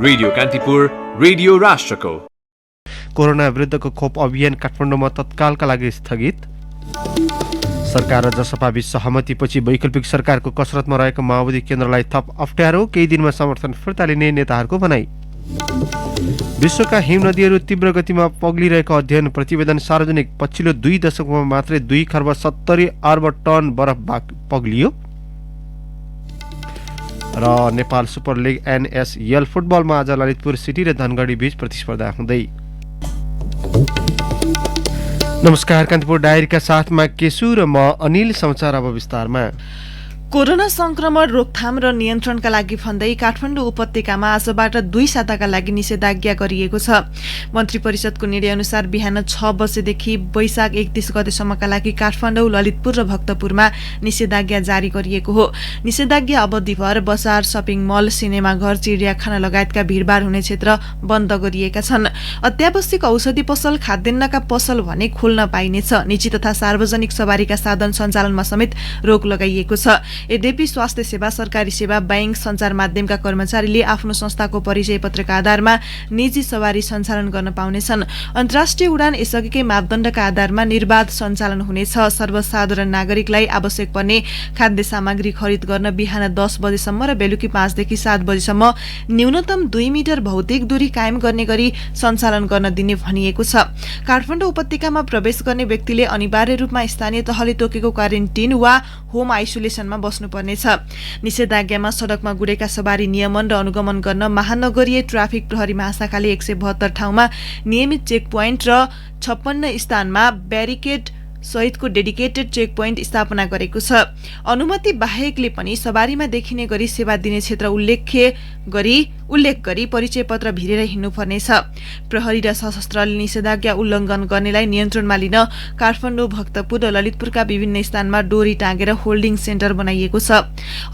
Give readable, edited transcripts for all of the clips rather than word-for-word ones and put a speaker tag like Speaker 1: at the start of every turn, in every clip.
Speaker 1: Radio Kantipur, radio राष्ट्रको।
Speaker 2: Corona विरुद्धको खोप अभियान काठमाडौँमा तत्कालका लागि स्थगित। सरकार र जसपाबीच सहमतिपछि वैकल्पिक सरकारको कसरतमा रहेको माओवादी केन्द्रलाई थप अप्ठ्यारो, केही दिनमा समर्थन फिर्ता लिने नेताहरूको भनाई। विश्वका हिम नदीहरू तीव्र गतिमा पग्लिरहेको अध्ययन प्रतिवेदन सार्वजनिक। पछिल्लो 2 दशकमा मात्रै 2 खर्ब 70 अर्ब टन बरफ पग्लियो। र नेपाल सुपर लिग NSL फुटबलमा आज ललितपुर सिटी र धनगढी बीच प्रतिस्पर्धा हुँदै। नमस्कार, कान्तिपुर डायरीका साथमा केशु र म अनिल। समाचार अब विस्तारमा।
Speaker 3: कोरोना संक्रमण रोकथाम र नियन्त्रणका लागि भन्दै काठमाडौँ उपत्यकामा आजबाट 2 साताका लागि निषेधाज्ञा गरिएको छ। मन्त्री परिषदको निर्णय अनुसार बिहान 6 बजेदेखि वैशाख 31 गतेसम्मका लागि काठमाडौँ, ललितपुर र भक्तपुरमा निषेधाज्ञा जारी गरिएको हो। निषेधाज्ञा अवधिभर बजार, सपिङ मल, सिनेमाघर, चिडियाखाना लगायतका भीड़भाड़ हुने क्षेत्र बन्द गरिएका छन्। अत्यावश्यक औषधि पसल, खाद्यान्नका पसल भने खोल्न पाइनेछ। निजी तथा सार्वजनिक सवारीका साधन सञ्चालनमा समेत रोक लगाइएको छ। यद्यपि स्वास्थ्य सेवा, सरकारी सेवा, बैंक, सञ्चार माध्यमका कर्मचारीले आफ्नो संस्थाको परिचय पत्रका आधारमा निजी सवारी सञ्चालन गर्न पाउनेछन्। अन्तर्राष्ट्रिय उडान यसअघिकै मापदण्डका आधारमा निर्बाध सञ्चालन हुनेछ। सर्वसाधारण नागरिकलाई आवश्यक पर्ने खाद्य सामग्री खरिद गर्न बिहान 10 बजेसम्म र बेलुकी 5 देखि 7 बजेसम्म न्यूनतम 2 मिटर भौतिक दूरी कायम गर्ने गरी सञ्चालन गर्न दिने भनिएको छ। काठमाडौँ उपत्यकामा प्रवेश गर्ने व्यक्तिले अनिवार्य रूपमा स्थानीय तहले तोकेको क्वारेन्टिन वा होम आइसोलेसनमा बस्नुपर्नेछ। निषेधाज्ञामा सड़कमा गुडेका सवारी नियमन र अनुगमन गर्न महानगरीय ट्राफिक प्रहरी महाशाखाले 172 ठाउँमा नियमित चेक पोइन्ट र 56 स्थानमा ब्यारिकेड सहितको डेडिकेटेड चेक पोइन्ट स्थापना गरेको छ। अनुमति बाहेकले पनि सवारीमा देखिने गरी सेवा दिने क्षेत्र उल्लेख गरी परिचय पत्र भिरेर हिँड्नुपर्नेछ। प्रहरी र सशस्त्रले निषेधाज्ञा उल्लङ्घन गर्नेलाई नियन्त्रणमा लिन काठमाडौँ, भक्तपुर र ललितपुरका विभिन्न स्थानमा डोरी टाँगेर होल्डिङ सेन्टर बनाइएको छ।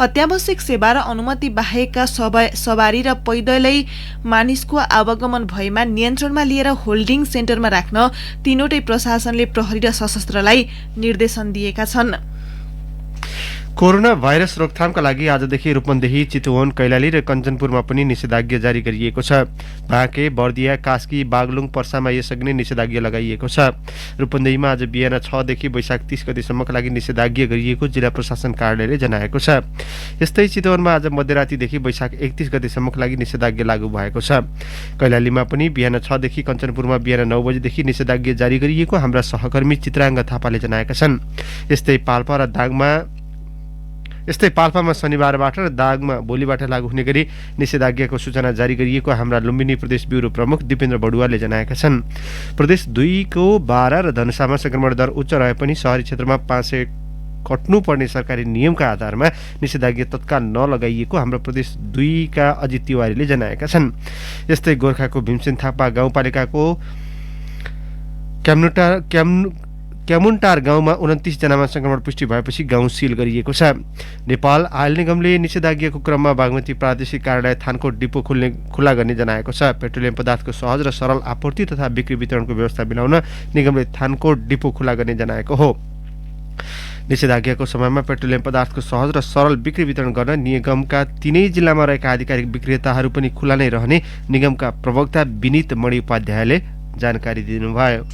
Speaker 3: अत्यावश्यक सेवा र अनुमति बाहेकका सवारी र पैदलै मानिसको आवागमन भएमा नियन्त्रणमा लिएर होल्डिङ सेन्टरमा राख्न तीनवटै प्रशासनले प्रहरी र सशस्त्रलाई निर्देशन दिएका छन्।
Speaker 2: कोरोना भाइरस रोकथामका लागि आजदेखि रूपन्देही, चितवन, कैलाली र कञ्चनपुरमा पनि निषेधाज्ञा जारी गरिएको छ। बाँके, बर्दिया, कास्की, बागलुङ, पर्सामा यसअघि नै निषेधाज्ञा लगाइएको छ। रूपन्देहीमा आज बिहान 6 देखि वैशाख 30 गतेसम्मका लागि निषेधाज्ञा गरिएको जिल्ला प्रशासन कार्यालयले जनाएको छ। यस्तै चितवनमा आज मध्यरातीदेखि वैशाख 31 गतेसम्मका लागि निषेधाज्ञा लागू भएको छ। कैलालीमा पनि बिहान 6 देखि, कञ्चनपुरमा बिहान 9 बजेदेखि निषेधाज्ञा जारी गरिएको हाम्रा सहकर्मी चित्राङ्ग थापाले जनाएका छन्। यस्तै पाल्पामा शनिबारबाट र दागमा भोलिबाट लागू हुने गरी निषेधाज्ञाको सूचना जारी गरिएको हाम्रा लुम्बिनी प्रदेश ब्युरो प्रमुख दिपेन्द्र बडुवाले जनाएका छन्। प्रदेश 2 को 12 र धनुषामा संक्रमण दर उच्च रहे पनि शहरी क्षेत्रमा 500 कट्नुपर्ने सरकारी नियमका आधारमा निषेधाज्ञा तत्काल नलगाइएको हाम्रो प्रदेश 2 का अजित तिवारीले जनाएका छन्। यस्तै गोर्खाको भीमसेन थापा गाउँपालिकाको क्यामुन्टार गाउँमा 29 जनामा संक्रमण पुष्टि भएपछि गाउँ सिल गरिएको छ। नेपाल आयल निगमले निषेधाज्ञाको क्रममा बागमती प्रादेशिक कार्यालय थानकोट डिपो खुल्ला गर्ने जनाएको छ। पेट्रोलियम पदार्थको सहज र सरल आपूर्ति तथा बिक्री वितरणको व्यवस्था मिलाउन निगमले थानकोट डिपो खुल्ला गर्ने जनाएको हो। निषेधाज्ञाको समयमा पेट्रोलियम पदार्थको सहज र सरल बिक्री वितरण गर्न निगमका 3 जिल्लामा रहेका आधिकारिक विक्रेताहरू पनि खुल्ला नै रहने निगमका प्रवक्ता विनित मणि उपाध्यायले जानकारी दिनुभयो।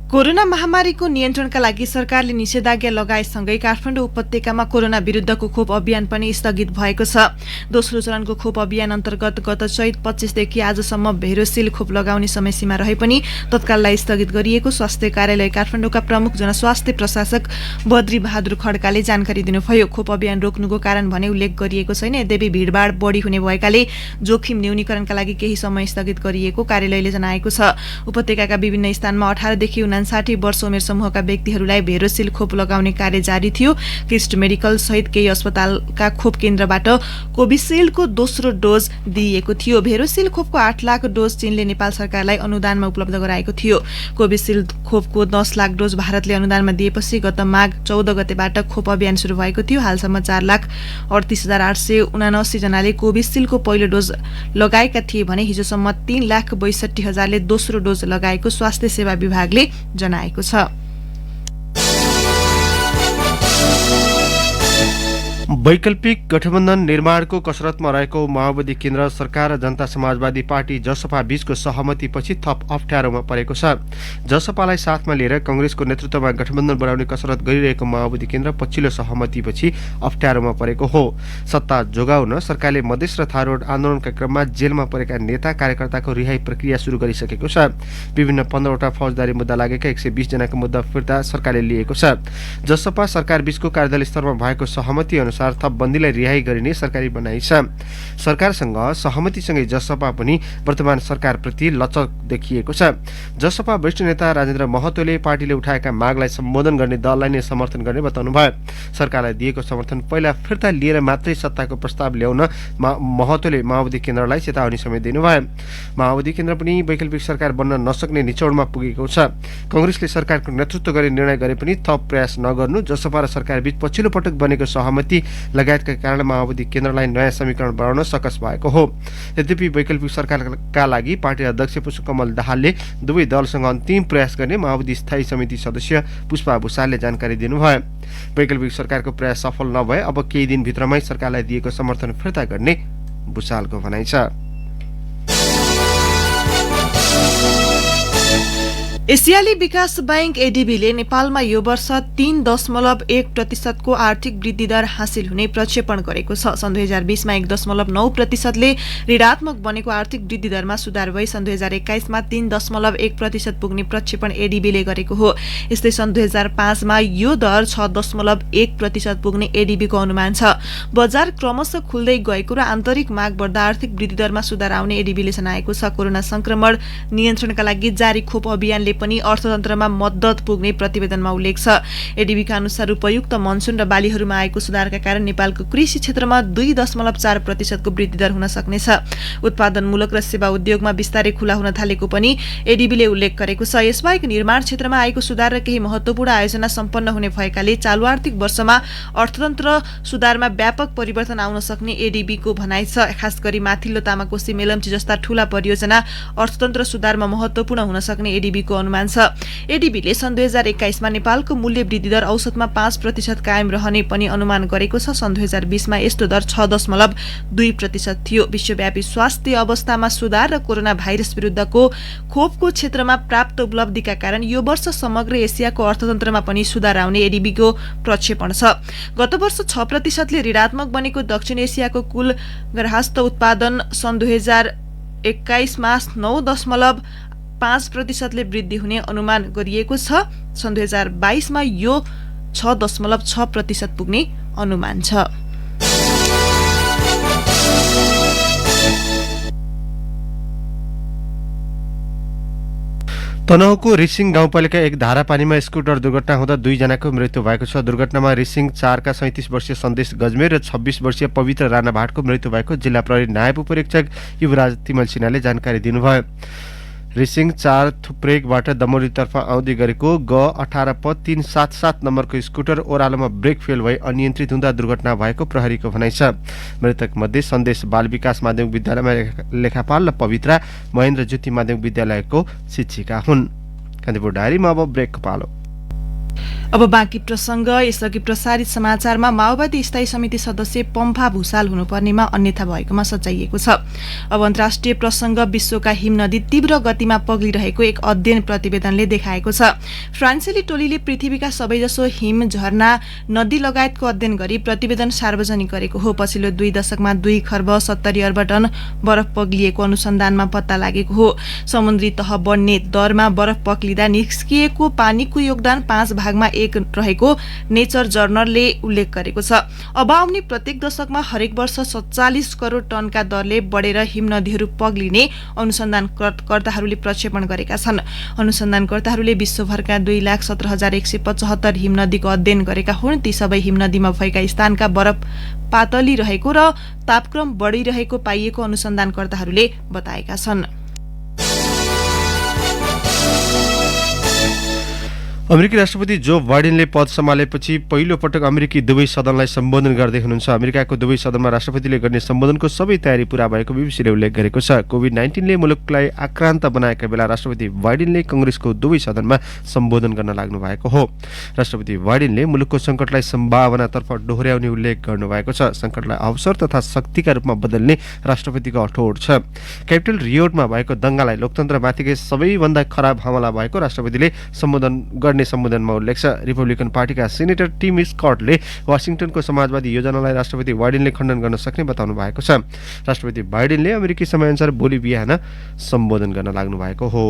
Speaker 3: कोरोना महामारीको नियन्त्रणका लागि सरकारले निषेधाज्ञा लगाएसँगै काठमाडौँ उपत्यकामा कोरोना विरुद्धको खोप अभियान पनि स्थगित भएको छ। दोस्रो चरणको खोप अभियान अन्तर्गत गत चैत 25 देखि आजसम्म भेरोसिल खोप लगाउने समय सीमा रहे पनि तत्काललाई स्थगित गरिएको स्वास्थ्य कार्यालय काठमाडौँका प्रमुख जनस्वास्थ्य प्रशासक बद्री बहादुर खड्काले जानकारी दिनुभयो। खोप अभियान रोक्नुको कारण भने उल्लेख गरिएको छैन। यद्यपि भीड़भाड़ बढी हुने भएकाले जोखिम न्यूनीकरणका लागि केही समय स्थगित गरिएको कार्यालयले जनाएको छ। उपत्यकाका विभिन्न स्थानमा 18 देखि 59 वर्ष उमेर समूहका व्यक्तिहरूलाई भेरोसिल खोप लगाउने कार्य जारी थियो। क्रिस्ट मेडिकल सहित केही अस्पतालका खोप केन्द्रबाट कोभिसिल्डको दोस्रो डोज दिइएको थियो। भेरोसिल खोपको 8 लाख डोज चीनले नेपाल सरकारलाई अनुदानमा उपलब्ध गराएको थियो। कोभिसिल्ड खोपको 10 लाख डोज भारतले अनुदानमा दिएपछि गत माघ 14 गतेबाट खोप अभियान सुरु भएको थियो। हालसम्म 4,38,879 जनाले कोभिसिल्डको पहिलो डोज लगाएका थिए भने हिजोसम्म 3,62,000ले दोस्रो डोज लगाएको स्वास्थ्य सेवा विभागले जनाएको छ।
Speaker 2: वैकल्पिक गठबन्धन निर्माणको कसरतमा रहेको माओवादी केन्द्र सरकार र जनता समाजवादी पार्टी जसपा बीचको सहमतिपछि थप अप्ठ्यारोमा परेको छ। जसपालाई साथमा लिएर कङ्ग्रेसको नेतृत्वमा गठबन्धन बनाउने कसरत गरिरहेको माओवादी केन्द्र पछिल्लो सहमतिपछि अप्ठ्यारोमा परेको हो। सत्ता जोगाउन सरकारले मधेस र थारू आन्दोलनका क्रममा जेलमा परेका नेता कार्यकर्ताको रिहाई प्रक्रिया सुरु गरिसकेको छ। विभिन्न 15वटा फौजदारी मुद्दा लागेका 120 जनाको मुद्दा फिर्ता सरकारले लिएको छ। जसपा सरकार बीचको कार्यदल स्तरमा भएको सहमति अनुसार थप बन्दीलाई रिहाई गरिने सरकारी भनाइ छ। सरकारसँग सहमतिसँगै जसपा पनि वर्तमान सरकारप्रति लचक देखिएको छ। जसपा वरिष्ठ नेता राजेन्द्र महतोले पार्टीले उठाएका मागलाई सम्बोधन गर्ने दललाई नै समर्थन गर्ने बताउनुभयो। सरकारलाई दिएको समर्थन पहिला फिर्ता लिएर मात्रै सत्ताको प्रस्ताव ल्याउन महतोले माओवादी केन्द्रलाई चेतावनी समेत दिनुभयो। माओवादी केन्द्र पनि वैकल्पिक सरकार बन्न नसक्ने निचोडमा पुगेको छ। कङ्ग्रेसले सरकारको नेतृत्व गर्ने निर्णय गरे पनि थप प्रयास नगर्नु, जसपा र सरकार बीच पछिल्लो पटक बनेको सहमति लगायतका कारण माओवादी केन्द्रलाई नयाँ समीकरण बनाउन सकस भएको हो। यद्यपि वैकल्पिक सरकारका लागि पार्टी अध्यक्ष पुष्पकमल दाहालले दुवै दलसँग अन्तिम प्रयास गर्ने माओवादी स्थायी समिति सदस्य पुष्पा भुसालले जानकारी दिनुभयो। वैकल्पिक सरकारको प्रयास सफल नभए अब केही दिनभित्रमै सरकारलाई दिएको समर्थन फिर्ता गर्ने भुसालको भनाइ छ।
Speaker 3: एसियाली विकास बैंक एडीबीले नेपालमा यो वर्ष 3.1% को आर्थिक वृद्धि दर हासिल हुने प्रक्षेपण गरेको छ। सन् 2020 मा 1.9% ले ऋणात्मक बनेको आर्थिक वृद्धि दरमा सुधार भई सन् 2021 मा 3.1% पुग्ने प्रक्षेपण एडीबीले गरेको हो। यस्तै सन् 2005 मा यो दर 6.1% पुग्ने एडीबीको अनुमान छ। बजार क्रमशः खुल्दै गएको र आन्तरिक माग बढ्दा आर्थिक वृद्धि दरमा सुधार आउने एडीबीले जनाएको छ। कोरोना संक्रमण नियन्त्रणका लागि जारी खोप अभियानले पनि अर्थतन्त्रमा मद्दत पुग्ने प्रतिवेदनमा उल्लेख छ। एडीबीका अनुसार उपयुक्त मनसुन र बालीहरूमा आएको सुधारका कारण नेपालको कृषि क्षेत्रमा 2.4% को वृद्धि दर हुन सक्नेछ। उत्पादनमूलक र सेवा उद्योगमा बिस्तारै खुला हुन थालेको पनि एडीबीले उल्लेख गरेको छ। यसबाहेक निर्माण क्षेत्रमा आएको सुधार र केही महत्त्वपूर्ण आयोजना सम्पन्न हुने भएकाले चालु आर्थिक वर्षमा अर्थतन्त्र सुधारमा व्यापक परिवर्तन आउन सक्ने एडीबीको भनाइ छ। खास गरी माथिल्लो तामाकोशी मेलम्ची जस्ता ठूला परियोजना अर्थतन्त्र सुधारमा महत्त्वपूर्ण हुन सक्ने एडीबीको अनुमान छ। एडीबीले सन् 2021 मा नेपालको मूल्य वृद्धि दर औसतमा 5% कायम रहने पनि अनुमान गरेको छ। सन् 2020 मा यस्तो दर 6.2% थियो। विश्वव्यापी स्वास्थ्य अवस्थामा सुधार र कोरोना भाइरस विरुद्धको खोपको क्षेत्रमा प्राप्त उपलब्धिका कारण यो वर्ष समग्र एसियाको अर्थतन्त्रमा पनि सुधार आउने एडीबीको प्रक्षेपण छ। गत वर्ष 6% ले ऋणात्मक बनेको दक्षिण एसियाको कुल ग्राहस्थ उत्पादन सन् 2021 मा 9.5% ले वृद्धि हुने अनुमान गरिएको छ। सन् 2022 मा यो 6.6% पुग्ने अनुमान छ।
Speaker 2: तनहुको रिसिङ गाउँपालिका 1 धारापानीमा स्कुटर दुर्घटना हुँदा 2 जनाको मृत्यु भएको छ। दुर्घटनामा रिसिङ 4 का 37 वर्षीय सन्देश गजमेर र 26 वर्षीय पवित्र राणा भाटको मृत्यु भएको जिल्ला प्रहरी नायब उपरीक्षक युवराज तिमल सिन्हाले जानकारी दिनुभयो। रिसिङ 4 थुप्रेकबाट दमोरीतर्फ आउँदै गरेको G18P377 नम्बरको स्कुटर ओह्रालोमा ब्रेक फेल भई अनियन्त्रित हुँदा दुर्घटना भएको प्रहरीको भनाइ छ। मृतक मध्ये सन्देश बाल विकास माध्यमिक विद्यालयमा लेखापाल र पवित्रा महेन्द्र ज्योति माध्यमिक विद्यालयको शिक्षिका हुन्। कान्तिपुर डायरीमा अब ब्रेकको पालो।
Speaker 3: अब बाँकी प्रसंग। यसअघि प्रसारित समाचारमा माओवादी स्थायी समिति सदस्य पम्फा भुसाल हुनुपर्नेमा अन्यथा भएकोमा सच्याइएको छ। अब अन्तर्राष्ट्रिय प्रसंग। विश्वका हिम नदी तीव्र गतिमा पग्लिरहेको एक अध्ययन प्रतिवेदनले देखाएको छ। फ्रान्सेली टोलीले पृथ्वीका सबैजसो हिम, झरना, नदी लगायतको अध्ययन गरी प्रतिवेदन सार्वजनिक गरेको हो। पछिल्लो 2 दशकमा 2 खर्ब 70 अर्ब टन बरफ पग्लिएको अनुसन्धानमा पत्ता लागेको हो। समुद्री तह बढ्ने दरमा बरफ पग्लिँदा निस्किएको पानीको योगदान 5 भागमा 1 रहेको नेचर जर्नलले उल्लेख गरेको छ। अब आउने प्रत्येक दशकमा हरेक वर्ष 47 करोड टनका दरले बढेर हिम नदीहरू पग्लिने अनुसन्धानकर्ताहरूले प्रक्षेपण गरेका छन्। अनुसन्धानकर्ताहरूले विश्वभरका 2,17,175 हिम नदीको अध्ययन गरेका हुन्। ती सबै हिम नदीमा भएका स्थानका बरफ पातलिरहेको र तापक्रम बढिरहेको पाइएको अनुसन्धानकर्ताहरूले बताएका छन्।
Speaker 2: अमेरिकी राष्ट्रपति जो बाइडेनले पद सम्हालेपछि पहिलो पटक अमेरिकी दुवै सदनलाई सम्बोधन गर्दै हुनुहुन्छ। अमेरिकाको दुवै सदनमा राष्ट्रपतिले गर्ने सम्बोधनको सबै तयारी पूरा भएको बीबीसीले उल्लेख गरेको छ। कोभिड-19ले मुलुकलाई आक्रान्त बनाएका बेला राष्ट्रपति बाइडेनले कांग्रेसको दुवै सदनमा सम्बोधन गर्न लाग्नु भएको हो। राष्ट्रपति बाइडेनले मुलुकको सङ्कटलाई सम्भावनातर्फ डोहोर्याउने उल्लेख गर्नुभएको छ। सङ्कटलाई अवसर तथा शक्तिका रूपमा बदल्ने राष्ट्रपतिको अठोट छ। क्यापिटल रियोटमा भएको दङ्गालाई लोकतन्त्रमाथिकै सबैभन्दा खराब हमला भएको राष्ट्रपतिले सम्बोधनमा उल्लेख छ। रिपब्लिकन पार्टीका सिनेटर टिम स्कटले वाशिङटनको समाजवादी योजनालाई राष्ट्रपति बाइडेनले खण्डन गर्न सक्ने बताउनु भएको छ। राष्ट्रपति बाइडेनले अमेरिकी समयअनुसार भोलि बिहान सम्बोधन गर्न लाग्नु भएको हो।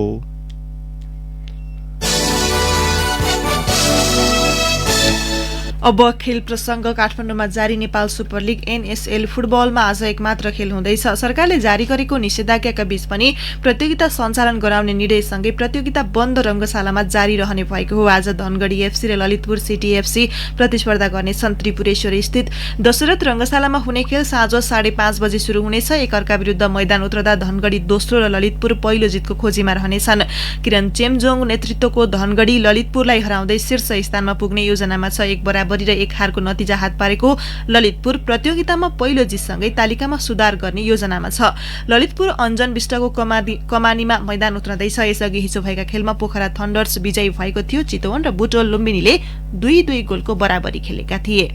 Speaker 3: अब खेल प्रसङ्ग काठमाडौँमा जारी नेपाल सुपर लिग NSL फुटबलमा आज एक मात्र खेल हुँदैछ। सरकारले जारी गरेको निषेधाज्ञाका बीच पनि प्रतियोगिता सञ्चालन गराउने निर्णयसँगै प्रतियोगिता बन्द रङ्गशालामा जारी रहने भएको हो। आज धनगढी FC र ललितपुर सिटी FC प्रतिस्पर्धा गर्नेछन्। त्रिपुरेश्वर स्थित दशरथ रङ्गशालामा हुने खेल साँझ 5:30 बजे सुरु हुनेछ। एकअर्का विरुद्ध मैदान उत्रदा धनगढी दोस्रो र ललितपुर पहिलो जितको खोजीमा रहनेछन्। किरण चेम्जोङ नेतृत्वको धनगढी ललितपुरलाई हराउँदै शीर्ष स्थानमा पुग्ने योजनामा छ। एक बराबरी र एक हारको नतिजा हात पारेको ललितपुर प्रतियोगितामा पहिलो जितसँगै तालिकामा सुधार गर्ने योजनामा छ। ललितपुर अञ्जन विष्टको कमानीमा मैदान उत्रदैछ। यसअघि हिजो भएका खेलमा पोखरा थन्डर्स विजयी भएको थियो। चितवन र बुटोल लुम्बिनीले 2-2 गोलको बराबरी खेलेका थिए।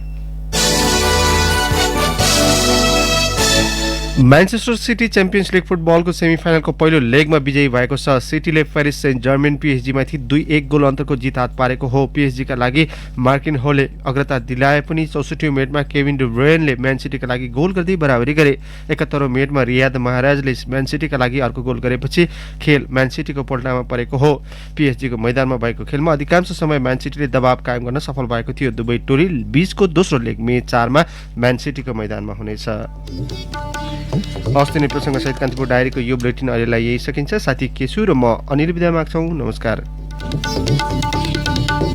Speaker 2: म्यानचेस्टर सिटी च्याम्पियन्स लिग फुटबलको सेमिफाइनलको पहिलो लेगमा विजयी भएको छ। सिटीले पेरिस सेन्ट जर्मेन PSG-माथि 2-1 गोल अन्तरको जित हात पारेको हो। PSG-का लागि मार्किन होले अग्रता दिलाए पनि 64औं मिनेटमा केभिन डे ब्रुयनले म्यान सिटीका लागि गोल गर्दै बराबरी गरे। 71औं मिनेटमा रियाद महाराजले म्यान सिटीका लागि अर्को गोल गरेपछि खेल म्यान सिटीको पल्टामा परेको हो। PSG-को मैदानमा भएको खेलमा अधिकांश समय म्यान सिटीले दबाव कायम गर्न सफल भएको थियो। दुवै टोली बीचको दोस्रो लेग मे 4 मा म्यान सिटीको मैदानमा हुनेछ। हस्ते नै प्रसङ्गसहित कान्तिपुर डायरीको यो बुलेटिन अहिलेलाई यही सकिन्छ। साथी केशु र म अनिल बिदा माग्छौँ। नमस्कार।